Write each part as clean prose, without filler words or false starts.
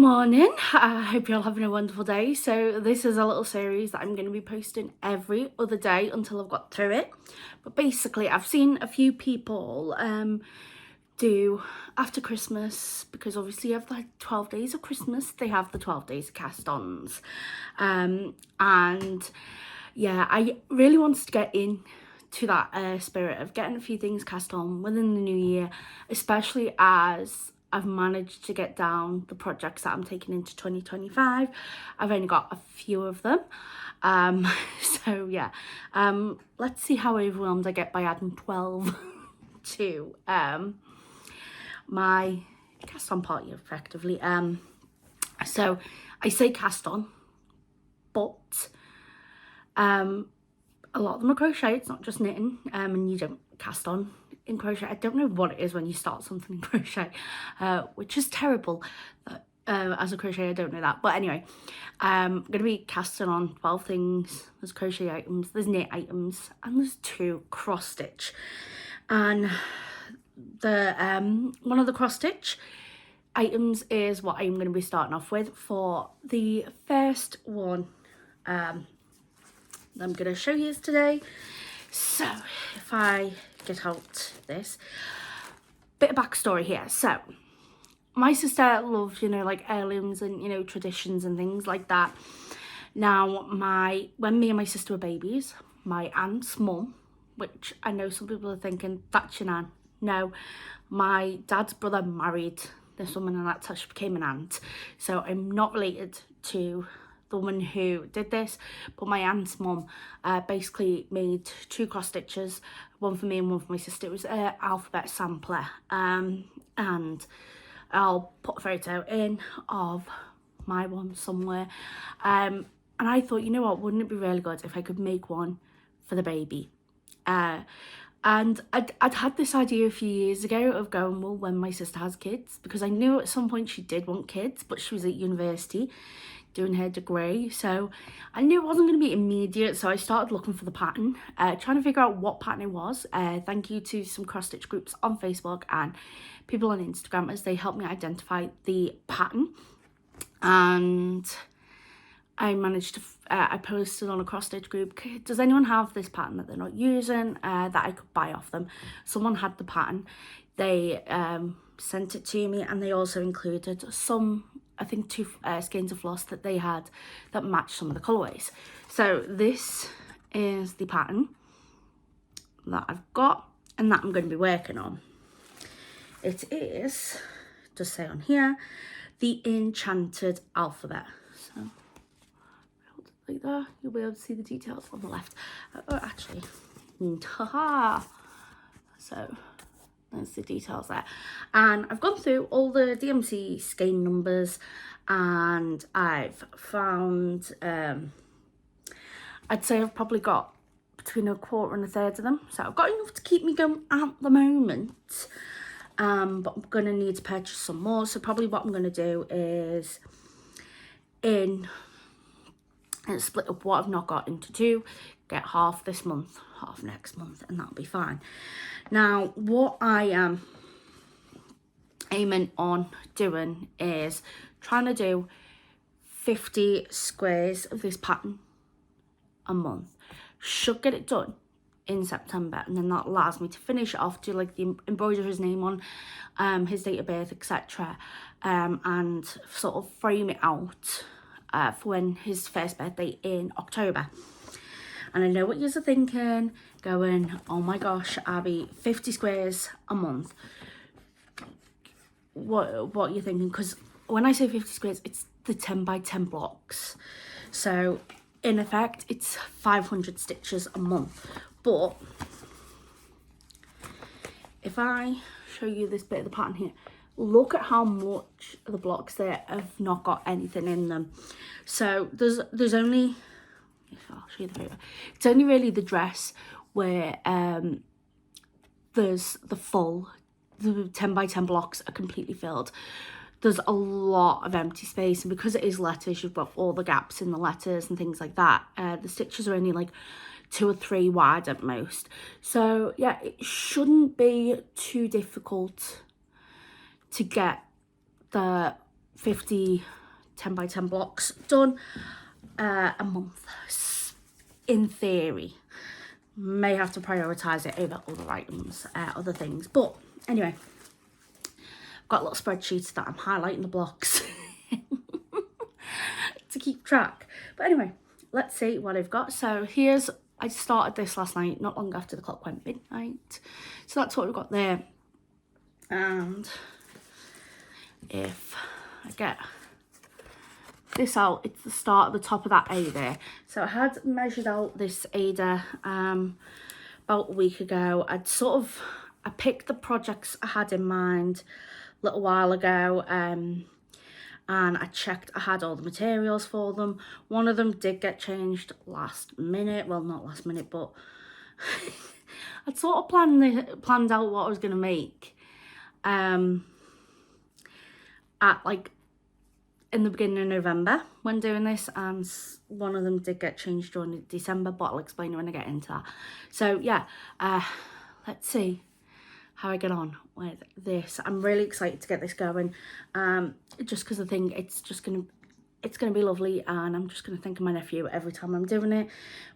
morning. I hope you're all having a wonderful day. So this is a little series that I'm going to be posting every other day until I've got through it. But basically I've seen a few people do after Christmas, because obviously you have like 12 days of Christmas, they have the 12 days of cast-ons. And yeah, I really wanted to get in to that spirit of getting a few things cast on within the new year, especially as I've managed to get down the projects that I'm taking into 2025. I've only got a few of them. So yeah, let's see how overwhelmed I get by adding 12 to my cast on party effectively. So I say cast on, but a lot of them are crochet, it's not just knitting, and you don't cast on in crochet. I don't know what it is when you start something in crochet, which is terrible. As a crochet, I don't know that. But anyway, I'm going to be casting on 12 things. There's crochet items, there's knit items, and there's 2 cross stitch. And the one of the cross stitch items is what I'm going to be starting off with for the first one I'm going to show you today. So if I get out this bit of backstory here. So my sister loves, like heirlooms and, traditions and things like that. Now, when me and my sister were babies, my aunt's mum, which I know some people are thinking, that's your nan. No, my dad's brother married this woman and that's how she became an aunt. So I'm not related to the woman who did this, but my aunt's mum basically made 2 cross stitches, one for me and one for my sister. It was an alphabet sampler, and I'll put a photo in of my one somewhere. And I thought, you know what, wouldn't it be really good if I could make one for the baby? And I'd had this idea a few years ago of going, well, when my sister has kids, because I knew at some point she did want kids, but she was at university doing her degree, so I knew it wasn't going to be immediate. So I started looking for the pattern, trying to figure out what pattern it was. Thank you to some cross stitch groups on Facebook and people on Instagram, as they helped me identify the pattern. And I managed to I posted on a cross stitch group, does anyone have this pattern that they're not using that I could buy off them? Someone had the pattern. They sent it to me, and they also included some, I think 2 skeins of floss that they had that matched some of the colourways. So this is the pattern that I've got and that I'm going to be working on. It is, just say on here, the Enchanted Alphabet. So like that, you'll be able to see the details on the left. Actually, so there's the details there. And I've gone through all the DMC skein numbers, and I've found I'd say I've probably got between 1/4 and 1/3 of them, so I've got enough to keep me going at the moment. But I'm gonna need to purchase some more, so probably what I'm gonna do is split up what I've not got into 2, get half this month, half next month, and that'll be fine. Now, what I am aiming on doing is trying to do 50 squares of this pattern a month. Should get it done in September, and then that allows me to finish it off, do like the embroider his name on, his date of birth, etc., and sort of frame it out for when his first birthday in October. And I know what you're thinking, going, oh my gosh, Abby, 50 squares a month. What are you thinking? Because when I say 50 squares, it's the 10 by 10 blocks. So in effect, it's 500 stitches a month. But if I show you this bit of the pattern here, look at how much of the blocks there have not got anything in them. So there's only, I'll show you the photo. It's only really the dress where there's the 10 by 10 blocks are completely filled. There's a lot of empty space, and because it is letters, you've got all the gaps in the letters and things like that. The stitches are only like 2 or 3 wide at most. So yeah, it shouldn't be too difficult to get the 50 10 by 10 blocks done a month in theory. May have to prioritize it over other items, other things, but anyway, I've got little spreadsheets that I'm highlighting the blocks to keep track. But anyway, let's see what I've got. So I started this last night, not long after the clock went midnight, so that's what we've got there. And if I get this out, it's the start of the top of that A there. So I had measured out this Ada about a week ago. I picked the projects I had in mind a little while ago, and I checked I had all the materials for them. One of them did get changed last minute, well, not last minute, but I'd sort of planned out what I was going to make at like in the beginning of November when doing this, and one of them did get changed during December, but I'll explain when I get into that. So yeah, let's see how I get on with this. I'm really excited to get this going, just because I think it's gonna be lovely, and I'm just gonna think of my nephew every time I'm doing it,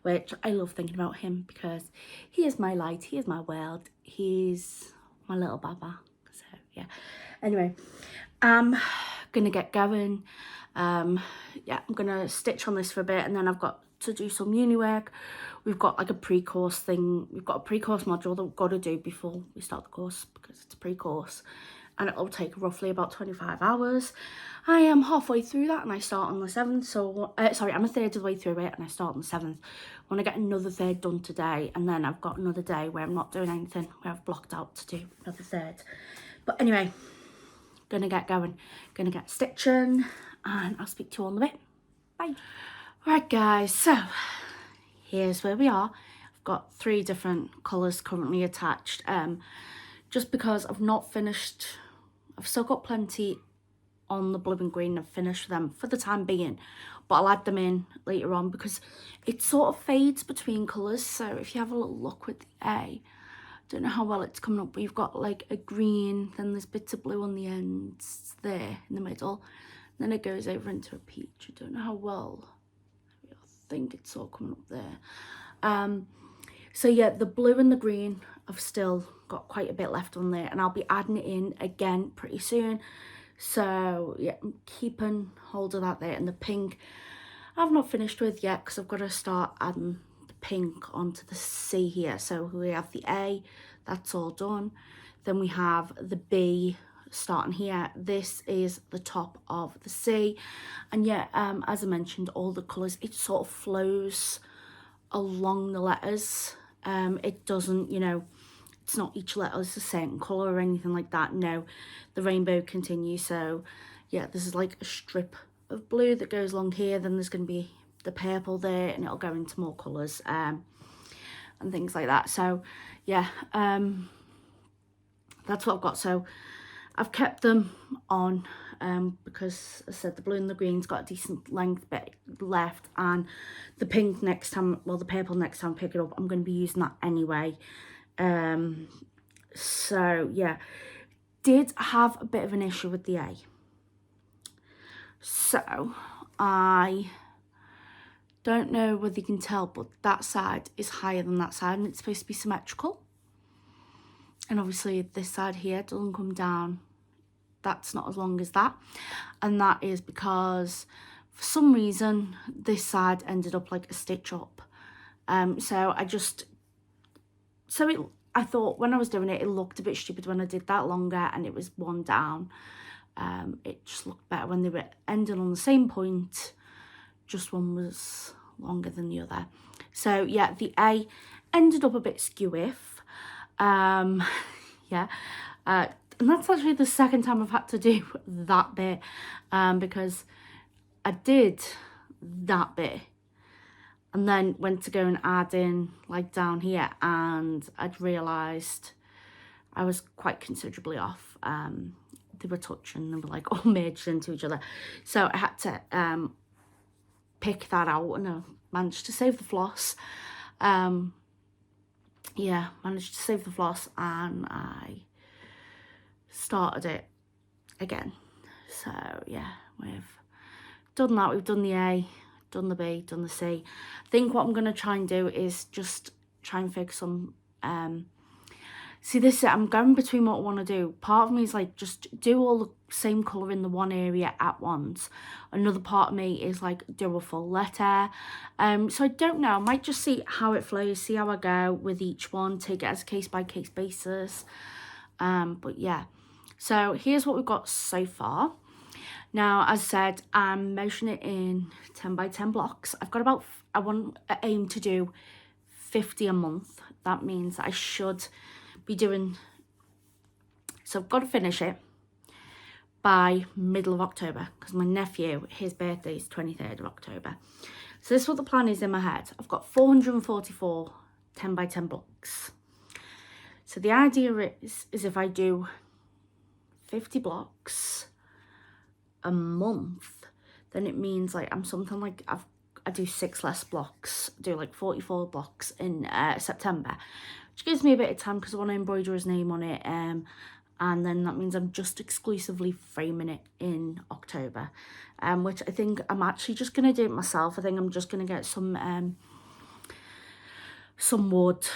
which I love thinking about him because he is my light, he is my world, he's my little baba. So yeah, anyway, gonna get going. Yeah, I'm gonna stitch on this for a bit, and then I've got to do some uni work. We've got like a pre-course thing, we've got a pre-course module that we've got to do before we start the course because it's a pre-course, and it'll take roughly about 25 hours. I am halfway through that and I start on the 7th, so sorry, I'm a third of the way through it and I start on the 7th. I want to get another third done today, and then I've got another day where I'm not doing anything, where I've blocked out to do another third. But anyway, gonna get going, gonna get stitching, and I'll speak to you all in a bit. Bye. Right guys, so here's where we are. I've got 3 different colours currently attached, just because I've not finished. I've still got plenty on the blue and green. I've finished them for the time being, but I'll add them in later on because it sort of fades between colours. So if you have a little look with the A, don't know how well it's coming up, but you've got like a green, then there's bits of blue on the ends there in the middle, then it goes over into a peach. I don't know how well, I think it's all coming up there. So yeah, the blue and the green, I've still got quite a bit left on there, and I'll be adding it in again pretty soon. So yeah, I'm keeping hold of that there. And the pink I've not finished with yet because I've got to start adding the pink onto the C here. So we have the A, that's all done. Then we have the B starting here. This is the top of the C, and yeah, as I mentioned, all the colours, it sort of flows along the letters. It doesn't, you know, it's not each letter is the same colour or anything like that. No, the rainbow continues. So yeah, this is like a strip of blue that goes along here, then there's going to be the purple there, and it'll go into more colours and things like that. So yeah, that's what I've got. So I've kept them on because I said the blue and the green's got a decent length bit left, and the pink next time, well, the purple next time I pick it up, I'm going to be using that anyway. So yeah, did have a bit of an issue with the A. So I don't know whether you can tell, but that side is higher than that side, and it's supposed to be symmetrical. And obviously this side here doesn't come down. That's not as long as that. And that is because for some reason this side ended up like a stitch up. So I thought when I was doing it, it looked a bit stupid when I did that longer and it was one down. It just looked better when they were ending on the same point, just one was longer than the other. So yeah, the A ended up a bit skew-if. Yeah, and that's actually the second time I've had to do that bit, because I did that bit and then went to go and add in like down here, and I'd realised I was quite considerably off. They were touching, they were like all merged into each other, so I had to pick that out, and I managed to save the floss. Yeah, managed to save the floss, and I started it again. So yeah, we've done that. We've done the A, done the B, done the C. I think what I'm going to try and do is just try and fix some see, this is it. I'm going between what I want to do. Part of me is like, just do all the same colour in the one area at once. Another part of me is like, do a full letter. So I don't know. I might just see how it flows, see how I go with each one, take it as a case-by-case basis. But yeah. So here's what we've got so far. Now, as I said, I'm measuring it in 10 by 10 blocks. I've got about, I aim to do 50 a month. That means I should be doing, so I've got to finish it by middle of October, because my nephew, his birthday is 23rd of October. So this is what the plan is in my head. I've got 444 10 by 10 blocks. So the idea is if I do 50 blocks a month, then it means like I'm something like I do 6 less blocks, do like 44 blocks in September, which gives me a bit of time because I want to embroider his name on it, and then that means I'm just exclusively framing it in October, which I think I'm actually just going to do it myself. I think I'm just going to get some wood.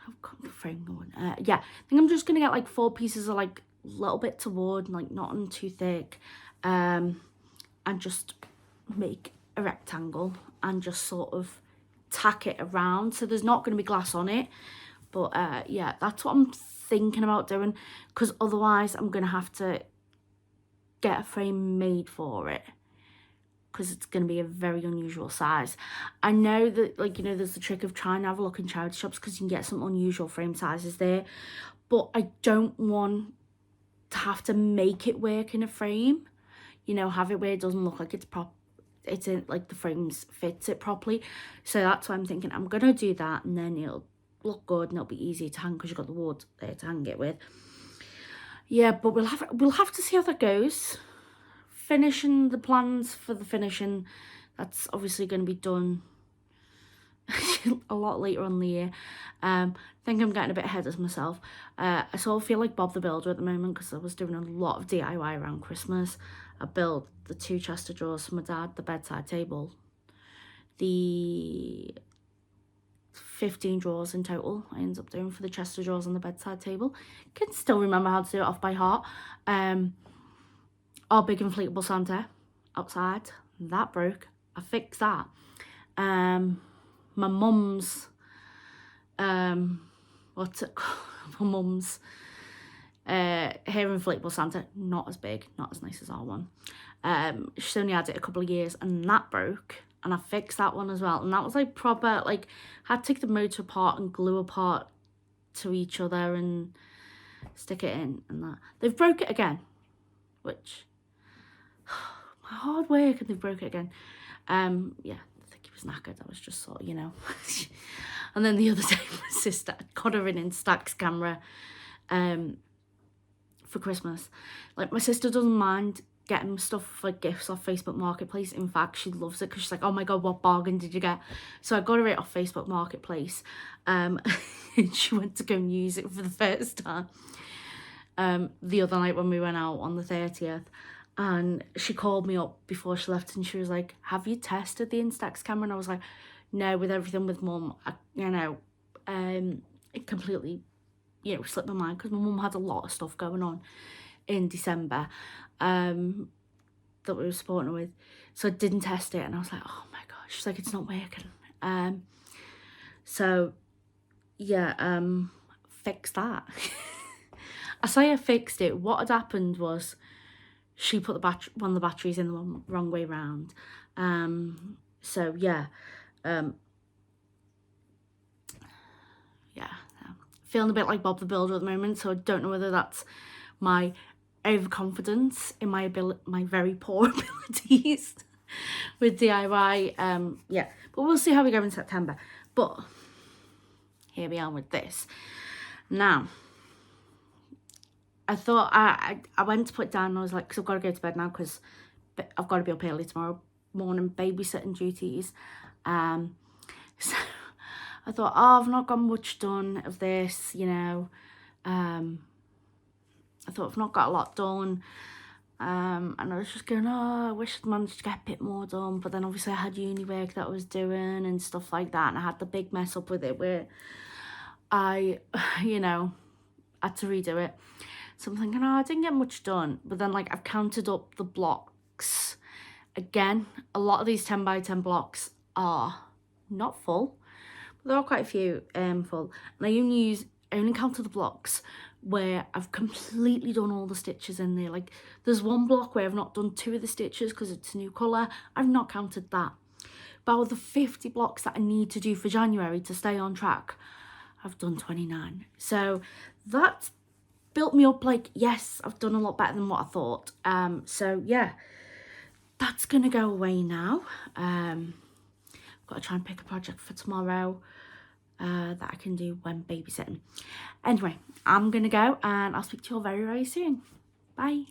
I've got the frame going. Yeah, I think I'm just going to get like 4 pieces of like little bits of wood, like not too thick, and just make a rectangle and just sort of tack it around, so there's not going to be glass on it. But yeah, that's what I'm thinking about doing, because otherwise I'm going to have to get a frame made for it, because it's going to be a very unusual size. I know that, like, you know, there's the trick of trying to have a look in charity shops because you can get some unusual frame sizes there, but I don't want to have to make it work in a frame, you know, have it where it doesn't look like it's in, like, the frames fits it properly. So that's why I'm thinking I'm gonna do that, and then it'll look good and it'll be easy to hang because you've got the wood there to hang it with. Yeah, but we'll have to see how that goes. Finishing the plans for the finishing, that's obviously going to be done a lot later on in the year. I think I'm getting a bit ahead of myself. I sort of feel like Bob the Builder at the moment because I was doing a lot of DIY around Christmas. I built the 2 chest of drawers for my dad, the bedside table, the 15 drawers in total I ended up doing for the chest of drawers on the bedside table. Can still remember how to do it off by heart. Our big inflatable Santa outside, that broke. I fixed that. My mum's what's it called? My mum's hair inflatable Santa, not as big, not as nice as our one. She's only had it a couple of years, and that broke, and I fixed that one as well. And that was like proper, like, I had to take the motor apart and glue apart to each other and stick it in, and that. They've broke it again, which my hard work, and they've broke it again. Yeah, I think he was knackered. I was just sort of, you know. And then the other day, my sister got her an Instax camera for Christmas. Like, my sister doesn't mind getting stuff like gifts off Facebook Marketplace. In fact, she loves it because she's like, oh my god, what bargain did you get? So I got her it off Facebook Marketplace, and she went to go and use it for the first time the other night when we went out on the 30th. And she called me up before she left, and she was like, have you tested the Instax camera? And I was like, no, with everything with mum, it completely, you know, slipped my mind because my mum had a lot of stuff going on in December that we were supporting her with. So I didn't test it, and I was like, oh my gosh. She's like, it's not working. So yeah, fix that. I say I fixed it. What had happened was she put one of the batteries in the wrong way round. So yeah, feeling a bit like Bob the Builder at the moment. So I don't know whether that's my overconfidence in my very poor abilities with DIY. Yeah, but we'll see how we go in September. But here we are with this. Now, I thought I went to put it down, and I was like, because I've got to go to bed now because I've got to be up early tomorrow morning, babysitting duties. So I thought, oh, I've not got much done of this, you know. I thought I've not got a lot done. and I was just going, oh, I wish I'd managed to get a bit more done, but then obviously I had uni work that I was doing and stuff like that, and I had the big mess up with it where I, you know, had to redo it. So I'm thinking, oh, I didn't get much done, but then like I've counted up the blocks. Again, a lot of these 10 by 10 blocks are not full, but there are quite a few full, and I only counted the blocks where I've completely done all the stitches in there. Like there's one block where I've not done 2 of the stitches because it's a new colour. I've not counted that. But out of the 50 blocks that I need to do for January to stay on track, I've done 29. So that's built me up, like, yes, I've done a lot better than what I thought. So yeah, that's gonna go away now. Got to try and pick a project for tomorrow that I can do when babysitting. Anyway, I'm gonna go and I'll speak to you all very, very soon. Bye.